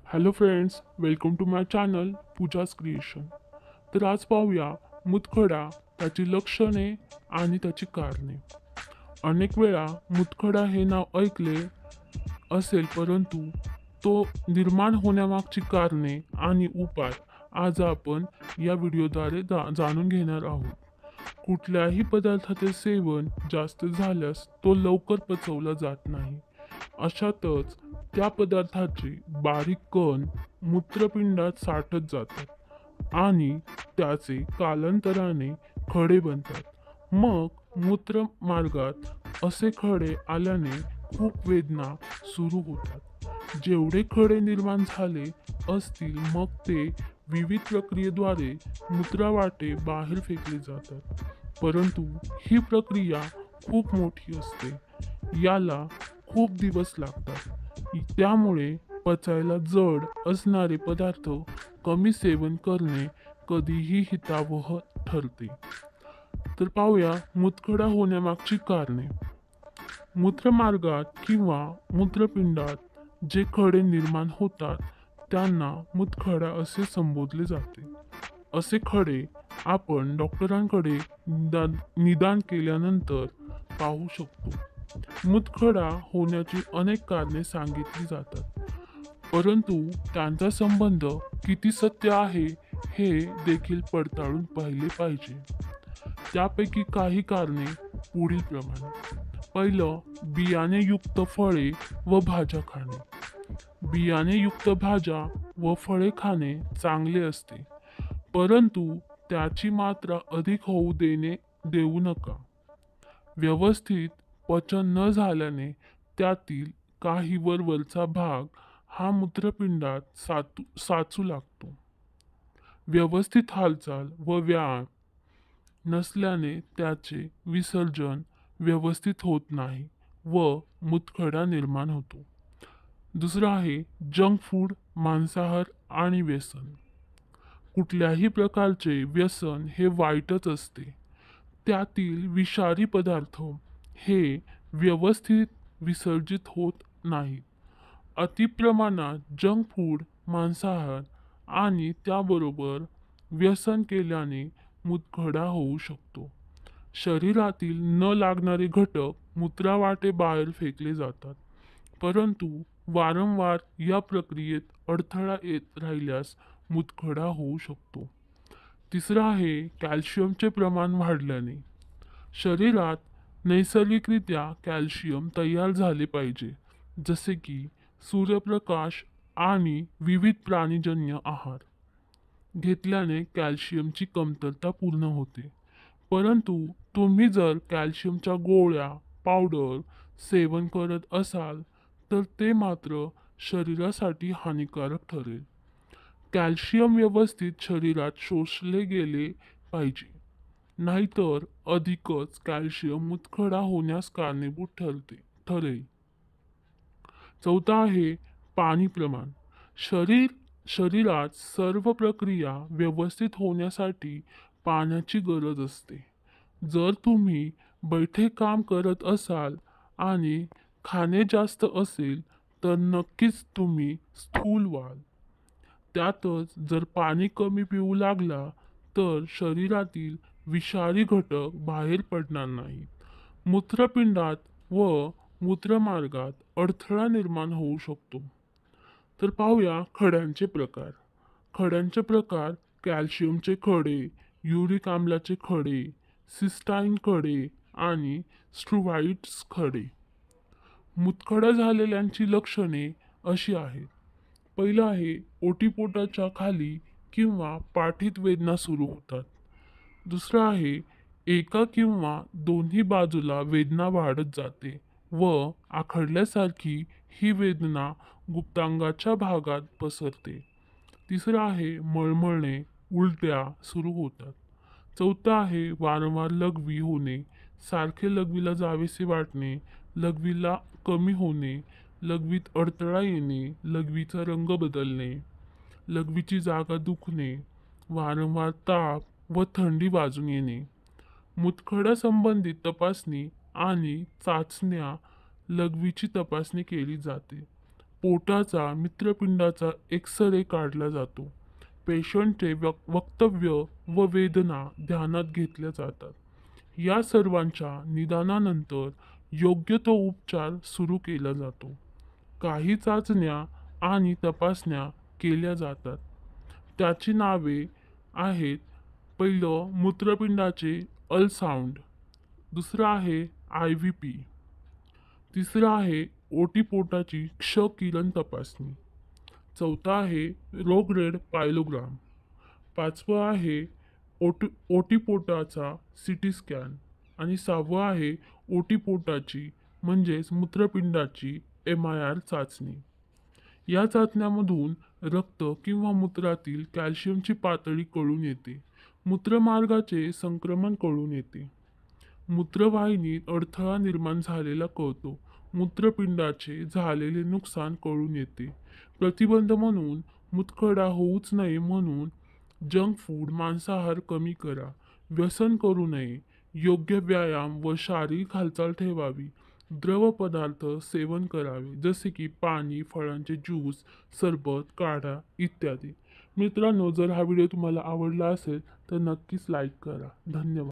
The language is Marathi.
Hello friends, welcome to my channel Pooja's creation. तर आज पाहूया मुतखडा, त्याची लक्षणे आणि त्याची कारणे. अनेक वेळा मुतखडा हे नाव ऐकले असेल, परंतु तो निर्माण होण्यामागची कारणे आणि उपाय आज आपण या व्हिडिओद्वारे जाणून घेणार आहोत. कुठल्याही पदार्थाचे सेवन जास्त झाल्यास तो लवकर पचवला जात नाही. अशातच त्या पदार्थाचे बारीक कण मूत्रपिंडात साठत जातात आणि त्याचे कालांतराने खडे बनतात. मग मूत्रमार्गात असे खडे आल्याने खूप वेदना सुरू होतात. जेवढे खडे निर्माण झाले असतील, मग ते विविध प्रक्रियेद्वारे मूत्रवाटे बाहेर फेकले जातात. परंतु ही प्रक्रिया खूप मोठी असते. याला खूप दिवस लागतात. त्यामुळे पचायला जड असणारे पदार्थ कमी सेवन करणे कधीही हितावह ठरते. तर पाहूया मूतखडा होण्यामागची कारणे. मूत्रमार्गात किंवा मूत्रपिंडात जे खडे निर्माण होतात त्यांना मूतखडा असे संबोधले जाते. असे खडे आपण डॉक्टरांकडे निदान केल्यानंतर पाहू शकतो. मूतखडा होण्याची अनेक कारणे सांगितली जातात, परंतु त्यांचा संबंध किती सत्य आहे हे देखील पडताळून पाहिले पाहिजे. त्यापैकी काही कारणे पुढील प्रमाणे. पहिलं, बियाणेयुक्त फळे व भाज्या खाणे. बियाणेयुक्त भाज्या व फळे खाणे चांगले असते, परंतु त्याची मात्रा अधिक होऊ देऊ नका. व्यवस्थित पचन न झाल्याने त्यातील काही वरचा भाग हा मूत्रपिंडात साचू लागतो. व्यवस्थित हालचाल व व्यायाम नसल्याने त्याचे विसर्जन व्यवस्थित होत नाही व मूतखडा निर्माण होतो. दुसरं आहे जंक फूड, मांसाहार आणि व्यसन. कुठल्याही प्रकारचे व्यसन हे वाईटच असते. त्यातील विषारी पदार्थ हे व्यवस्थित विसर्जित होत नाहीत. अतिप्रमाणात जंक फूड, मांसाहार आणि त्याबरोबर व्यसन केल्याने मूतखडा होऊ शकतो. शरीरातील न लागणारे घटक मूत्रावाटे बाहेर फेकले जातात, परंतु वारंवार या प्रक्रियेत अडथळा येत राहिल्यास मूतखडा होऊ शकतो. तिसरं आहे कॅल्शियमचे प्रमाण वाढल्याने. शरीरात नैसर्गिकरित्या कॅल्शियम तयार झाले पाहिजे, जसे की सूर्यप्रकाश आणि विविध प्राणीजन्य आहार घेतल्याने कॅल्शियमची कमतरता पूर्ण होते. परंतु तुम्ही जर कॅल्शियमच्या गोळ्या, पावडर सेवन करत असाल तर ते मात्र शरीरासाठी हानिकारक ठरेल. कॅल्शियम व्यवस्थित शरीरात शोषले गेले पाहिजे, नाहीतर अधिकच कॅल्शियम मूतखडा होण्यास कारणीभूत ठरेल. चौथा आहे पाणी प्रमाण. शरीरात सर्व प्रक्रिया व्यवस्थित होण्यासाठी पाण्याची गरज असते. जर तुम्ही बैठे काम करत असाल आणि खाणे जास्त असेल तर नक्कीच तुम्ही स्थूल व्हाल. त्यातच जर पाणी कमी पिऊ लागला तर शरीरातील विषारी घटक बाहेर पडणार नाहीत. मूत्रपिंडात व मूत्रमार्गात अडथळा निर्माण होऊ शकतो. तर पाहूया खड्यांचे प्रकार. खड्यांचे प्रकार कॅल्शियमचे खडे, युरिक आम्लाचे खडे, सिस्टाईन खडे आणि स्ट्रुवाइट्स खडे. मूतखडा झालेल्यांची लक्षणे अशी आहेत. पहिलं आहे ओटीपोटाच्या खाली किंवा पाठीत वेदना सुरू होतात. दुसरं आहे एका किंवा दोन्ही बाजूला वेदना वाढत जाते व आखडल्यासारखी ही वेदना गुप्तांगाच्या भागात पसरते. तिसरं आहे मळमळणे, उलट्या सुरू होतात. चौथं आहे वारंवार लघवी होणे, सारखे लघवीला जावेसे वाटणे, लघवीला कमी होणे, लघवीत अडथळा येणे, लघवीचा रंग बदलणे, लघवीची जागा दुखणे, वारंवार ताप व थंडी वाजून येणे. मूतखडा संबंधित तपासणी आणि चाचण्या लघवीची तपासणी केली जाते. पोटाचा मूत्रपिंडाचा एक्स-रे काढला जातो. पेशंटचे वक्तव्य व वेदना ध्यानात घेतल्या जातात. या सर्वांच्या निदानानंतर योग्य तो उपचार सुरू केला जातो. काही चाचण्या आणि तपासण्या केल्या जातात. त्याची नावे आहेत: पहिलं मूत्रपिंडाचे अल्ट्रासाउंड, दुसरं आहे IVP, तिसरं आहे ओटीपोटाची क्ष किरण तपासणी, चौथा आहे रोग-रेड पायलोग्राम, पाचवं आहे ओटीपोटाचा CT स्कॅन आणि सहावं आहे ओटीपोटाची म्हणजेच मूत्रपिंडाची MIR चाचणी. या चाचण्यांमधून रक्त किंवा मूत्रातील कॅल्शियमची पातळी कळून येते. मूत्रमार्गाचे संक्रमण कळून येते. मूत्रवाहिनीत अडथळा निर्माण झालेला कळतो. मूत्रपिंडाचे झालेले नुकसान कळून येते. प्रतिबंध म्हणून मूतखडा होऊच नये म्हणून जंक फूड, मांसाहार कमी करा. व्यसन करू नये. योग्य व्यायाम व शारीरिक हालचाल ठेवावी. द्रव पदार्थ सेवन करावे जसे की पाणी, फळांचे ज्यूस, सरबत, काढा इत्यादी. मित्रांनो, जर हा व्हिडिओ तुम्हाला आवडला असेल तर नक्कीच लाईक करा. धन्यवाद.